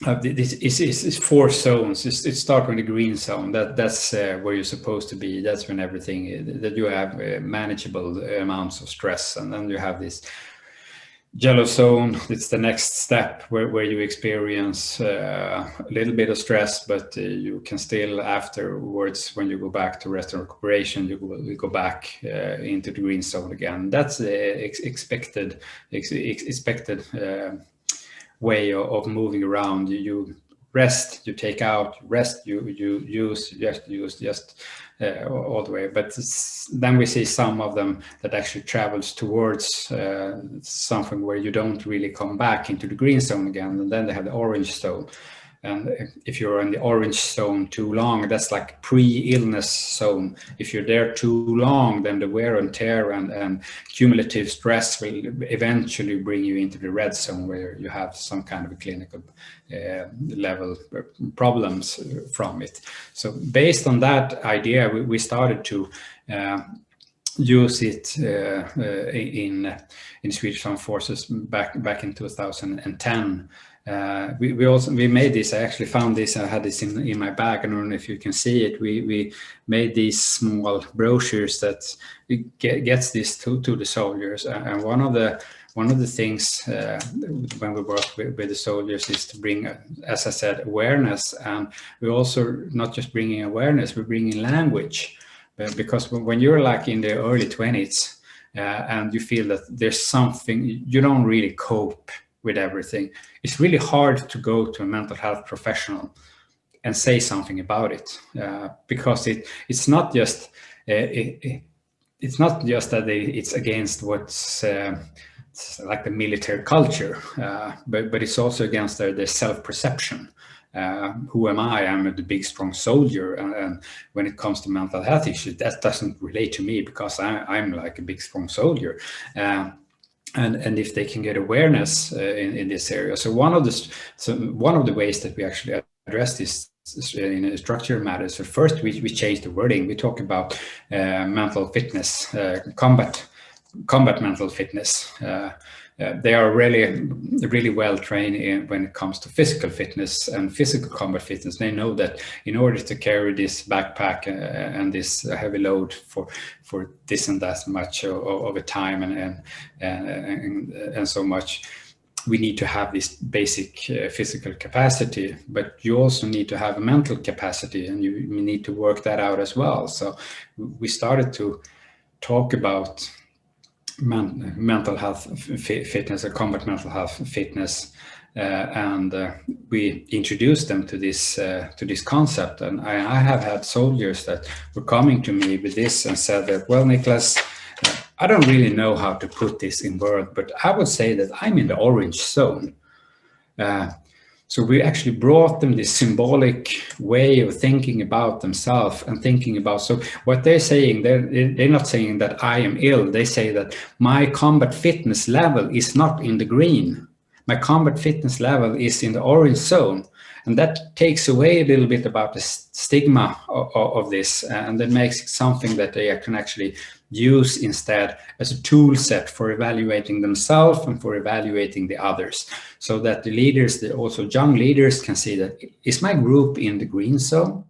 this is 4 zones. It starts with the green zone. That's where you're supposed to be. That's when everything that you have manageable amounts of stress, and then you have this yellow zone. It's the next step where you experience a little bit of stress, but you can still afterwards, when you go back to rest and recuperation, you go back into the green zone again. That's the expected way of moving around. You rest, you take out, rest, you use all the way. But then we see some of them that actually travels towards something where you don't really come back into the green zone again, and then they have the orange zone. And if you're in the orange zone too long, that's like pre-illness zone. If you're there too long, then the wear and tear and cumulative stress will eventually bring you into the red zone, where you have some kind of a clinical level problems from it. So based on that idea, we started to use it in Swedish Armed Forces back in 2010. We made this. I actually found this. I had this in my bag. I don't know if you can see it. We made these small brochures that gets this to the soldiers. And one of the things when we work with the soldiers is to bring, as I said, awareness. And we're also not just bringing awareness, we're bringing language. Because when you're like in the early 20s and you feel that there's something, you don't really cope with everything, it's really hard to go to a mental health professional and say something about it, because it's not just it's not just that it's against what's like the military culture, but it's also against their self-perception. Who am I? I'm the big, strong soldier. And when it comes to mental health issues, that doesn't relate to me, because I'm like a big, strong soldier. And if they can get awareness in this area. So one of the ways that we actually address this in a structured matter. So first we change the wording. We talk about mental fitness, combat mental fitness. They are really well trained when it comes to physical fitness and physical combat fitness. They know that in order to carry this backpack and this heavy load for this and that much of a time and so much, we need to have this basic physical capacity, but you also need to have a mental capacity, and you need to work that out as well. So we started to talk about mental health fitness, or combat mental health fitness, and we introduced them to this concept. And I have had soldiers that were coming to me with this and said that, well, Niclas, I don't really know how to put this in words, but I would say that I'm in the orange zone. So we actually brought them this symbolic way of thinking about themselves and thinking about, so what they're saying, they're not saying that I am ill. They say that my combat fitness level is not in the green. My combat fitness level is in the orange zone. And that takes away a little bit about the stigma of this, and that makes it something that they can actually use instead as a tool set for evaluating themselves and for evaluating the others, so that the leaders, also young leaders, can see that, is my group in the green zone?